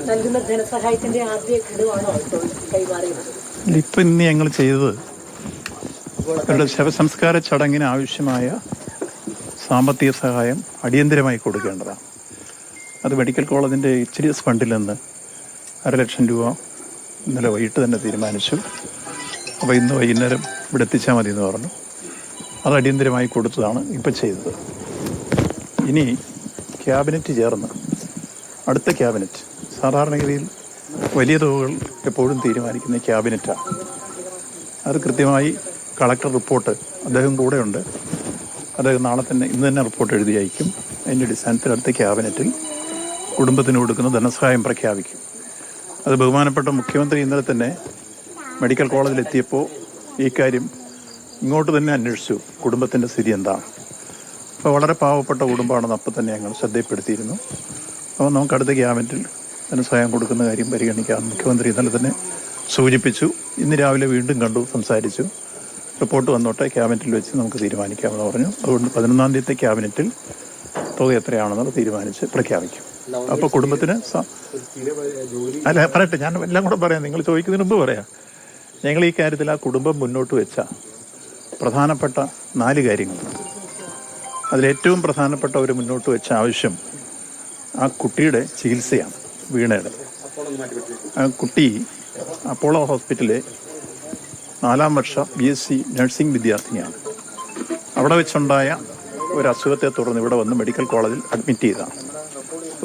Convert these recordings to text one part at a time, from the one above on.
നൽകുന്ന ധനസഹായത്തിന്റെ ആദ്യ ഘടുവാണോ കൈമാറിയത്? ഇപ്പം ഇന്ന് ഞങ്ങൾ ചെയ്തത് അവരുടെ ശവസംസ്കാര ചടങ്ങിന് ആവശ്യമായ സാമ്പത്തിക സഹായം അടിയന്തരമായി കൊടുക്കേണ്ടതാണ്. അത് മെഡിക്കൽ കോളേജിൻ്റെ HDS ഫണ്ടിൽ നിന്ന് 500,000 രൂപ ഇന്നലെ വൈകിട്ട് തന്നെ തീരുമാനിച്ചു. അപ്പോൾ ഇന്ന് വൈകുന്നേരം ഇവിടെ എത്തിച്ചാൽ മതി എന്ന് പറഞ്ഞു. അത് അടിയന്തരമായി കൊടുത്തതാണ് ഇപ്പം ചെയ്തത്. ഇനി ക്യാബിനറ്റ് ചേർന്ന് അടുത്ത ക്യാബിനറ്റ്, സാധാരണഗതിയിൽ വലിയ തുകകൾ എപ്പോഴും തീരുമാനിക്കുന്ന ക്യാബിനറ്റാണ്. അത് കൃത്യമായി കളക്ടർ റിപ്പോർട്ട് അദ്ദേഹം കൂടെയുണ്ട്. അദ്ദേഹം നാളെ തന്നെ ഇന്ന് തന്നെ റിപ്പോർട്ട് എഴുതി അയക്കും. അതിൻ്റെ അടിസ്ഥാനത്തിൽ അടുത്ത ക്യാബിനറ്റിൽ കുടുംബത്തിന് കൊടുക്കുന്ന ധനസഹായം പ്രഖ്യാപിക്കും. അത് ബഹുമാനപ്പെട്ട മുഖ്യമന്ത്രി ഇന്നലെ തന്നെ മെഡിക്കൽ കോളേജിലെത്തിയപ്പോൾ ഈ കാര്യം ഇങ്ങോട്ട് തന്നെ അന്വേഷിച്ചു, കുടുംബത്തിൻ്റെ സ്ഥിതി എന്താണ്. അപ്പോൾ വളരെ പാവപ്പെട്ട കുടുംബമാണെന്ന് അപ്പം തന്നെ ഞങ്ങൾ ശ്രദ്ധയിൽപ്പെടുത്തിയിരുന്നു. അപ്പോൾ നമുക്ക് അടുത്ത ക്യാബിനറ്റിൽ ധനസഹായം കൊടുക്കുന്ന കാര്യം പരിഗണിക്കാമെന്ന് മുഖ്യമന്ത്രി ഇന്നലെ തന്നെ സൂചിപ്പിച്ചു. ഇന്ന് രാവിലെ വീണ്ടും കണ്ടു, സംസാരിച്ചു. റിപ്പോർട്ട് വന്നോട്ടെ, ക്യാബിനറ്റിൽ വെച്ച് നമുക്ക് തീരുമാനിക്കാമെന്ന് പറഞ്ഞു. അതുകൊണ്ട് 11-ാം തീയതി ക്യാബിനറ്റിൽ തുക എത്രയാണെന്നത് തീരുമാനിച്ച് പ്രഖ്യാപിക്കും. അപ്പോൾ കുടുംബത്തിന് അല്ല പറയട്ടെ, ഞാൻ എല്ലാം കൂടെ പറയാം, നിങ്ങൾ ചോദിക്കുന്നതിന് മുമ്പ് പറയാം. ഞങ്ങൾ ഈ കാര്യത്തിൽ ആ കുടുംബം മുന്നോട്ട് വെച്ച പ്രധാനപ്പെട്ട 4 കാര്യങ്ങളുണ്ട്. അതിലേറ്റവും പ്രധാനപ്പെട്ട ഒരു മുന്നോട്ട് വെച്ച ആവശ്യം ആ കുട്ടിയുടെ ചികിത്സയാണ്. വീണയുടെ ആ കുട്ടി അപ്പോളോ ഹോസ്പിറ്റലിലെ 4-ാം വർഷ BSc നഴ്സിംഗ് വിദ്യാർത്ഥിനിയാണ്. അവിടെ വെച്ചുണ്ടായ ഒരു അസുഖത്തെ തുടർന്ന് ഇവിടെ വന്ന് മെഡിക്കൽ കോളേജിൽ അഡ്മിറ്റ് ചെയ്തതാണ്.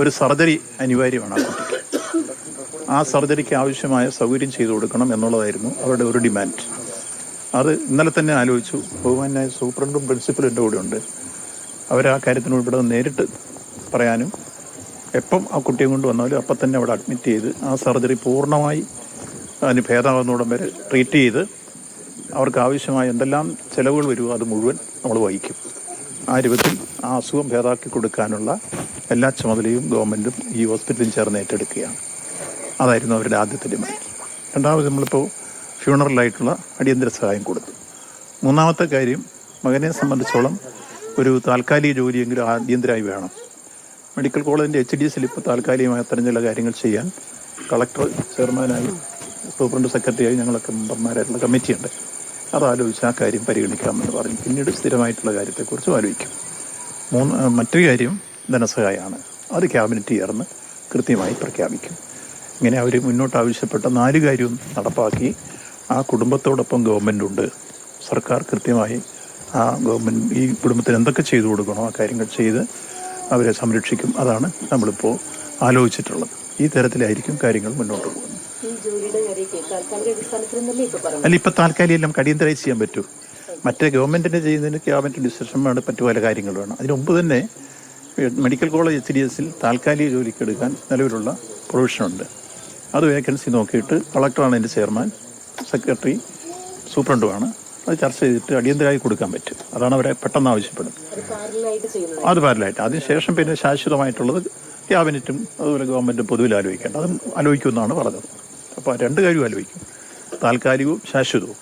ഒരു സർജറി അനിവാര്യമാണ് ആ കുട്ടിക്ക്. ആ സർജറിക്ക് ആവശ്യമായ സൗകര്യം ചെയ്തു കൊടുക്കണം എന്നുള്ളതായിരുന്നു അവരുടെ ഒരു ഡിമാൻഡ്. അത് ഇന്നലെ തന്നെ ആലോചിച്ചു. ബഹുമാനായ സൂപ്രണ്ടും പ്രിൻസിപ്പലും എൻ്റെ കൂടെ ഉണ്ട്. അവർ ആ കാര്യത്തിനോട് ഇവിടെ നേരിട്ട് പറയാനും എപ്പം ആ കുട്ടിയെ കൊണ്ട് വന്നാലും അപ്പം തന്നെ അവിടെ അഡ്മിറ്റ് ചെയ്ത് ആ സർജറി പൂർണ്ണമായി അതിന് ഭേദമാകുന്നോടം വരെ ട്രീറ്റ് ചെയ്ത് അവർക്ക് ആവശ്യമായ എന്തെല്ലാം ചിലവുകൾ വരുമോ അത് മുഴുവൻ നമ്മൾ വഹിക്കും. ആ രൂപത്തിൽ ആ അസുഖം ഭേദമാക്കി കൊടുക്കാനുള്ള എല്ലാ ചുമതലയും ഗവൺമെൻറ്റും ഈ ഹോസ്പിറ്റലും ചേർന്ന് ഏറ്റെടുക്കുകയാണ്. അതായിരുന്നു അവരുടെ ആദ്യത്തെ ഡിമാൻഡ്. രണ്ടാമത് നമ്മളിപ്പോൾ ഫ്യൂണറലായിട്ടുള്ള അടിയന്തര സഹായം കൊടുത്തു. 3-ാമത്തെ കാര്യം, മകനെ സംബന്ധിച്ചോളം ഒരു താൽക്കാലിക ജോലിയെങ്കിലും അടിയന്തരമായി വേണം. മെഡിക്കൽ കോളേജിൻ്റെ HDSൽ ഇപ്പോൾ താൽക്കാലികമായ അത്തരം ചില കാര്യങ്ങൾ ചെയ്യാൻ കളക്ടർ ചെയർമാനായി സൂപ്രണ്ട് സെക്രട്ടറിയായി ഞങ്ങളൊക്കെ മെമ്പർമാരായിട്ടുള്ള കമ്മിറ്റിയുണ്ട്. അതാലോചിച്ച് ആ കാര്യം പരിഗണിക്കാമെന്ന് പറഞ്ഞു. പിന്നീട് സ്ഥിരമായിട്ടുള്ള കാര്യത്തെക്കുറിച്ചും ആലോചിക്കും. മറ്റൊരു കാര്യം ധനസഹായമാണ്. അത് ക്യാബിനറ്റ് ചേർന്ന് കൃത്യമായി പ്രഖ്യാപിക്കും. ഇങ്ങനെ അവർ മുന്നോട്ട് ആവശ്യപ്പെട്ട 4 കാര്യവും നടപ്പാക്കി ആ കുടുംബത്തോടൊപ്പം ഗവൺമെൻറ്റുണ്ട്. സർക്കാർ കൃത്യമായി ആ ഗവൺമെൻറ് ഈ കുടുംബത്തിന് എന്തൊക്കെ ചെയ്തു കൊടുക്കണോ ആ കാര്യങ്ങൾ ചെയ്ത് അവരെ സംരക്ഷിക്കും. അതാണ് നമ്മളിപ്പോൾ ആലോചിച്ചിട്ടുള്ളത്. ഈ തരത്തിലായിരിക്കും കാര്യങ്ങൾ മുന്നോട്ട് പോകുന്നത്. അല്ല, ഇപ്പം താൽക്കാലികം നമുക്ക് അടിയന്തരമായി ചെയ്യാൻ പറ്റൂ. മറ്റേ ഗവൺമെൻറ്റിൻ്റെ ചെയ്യുന്നതിന് ക്യാബിനറ്റ് ഡിസിഷൻ വേണം, മറ്റു പല കാര്യങ്ങൾ വേണം. അതിന് മുമ്പ് തന്നെ മെഡിക്കൽ കോളേജ് HDSൽ താൽക്കാലിക ജോലിക്ക് എടുക്കാൻ നിലവിലുള്ള പ്രൊവിഷനുണ്ട്. അത് വേക്കൻസി നോക്കിയിട്ട് കളക്ടറാണ് അതിൻ്റെ ചെയർമാൻ, സെക്രട്ടറി സൂപ്രണ്ടുമാണ്. അത് ചർച്ച ചെയ്തിട്ട് അടിയന്തരമായി കൊടുക്കാൻ പറ്റും. അതാണ് അവരെ പെട്ടെന്ന് ആവശ്യപ്പെടുന്നത്. അത് പാരലായിട്ട്. അതിനുശേഷം പിന്നെ ശാശ്വതമായിട്ടുള്ളത് ക്യാബിനറ്റും അതുപോലെ ഗവൺമെൻറ്റും പൊതുവിൽ ആലോചിക്കേണ്ട. അതും ആലോചിക്കുമെന്നാണ് പറഞ്ഞത്. അപ്പോൾ 2 കാര്യവും ആലോചിക്കും, താൽക്കാലികവും ശാശ്വതവും.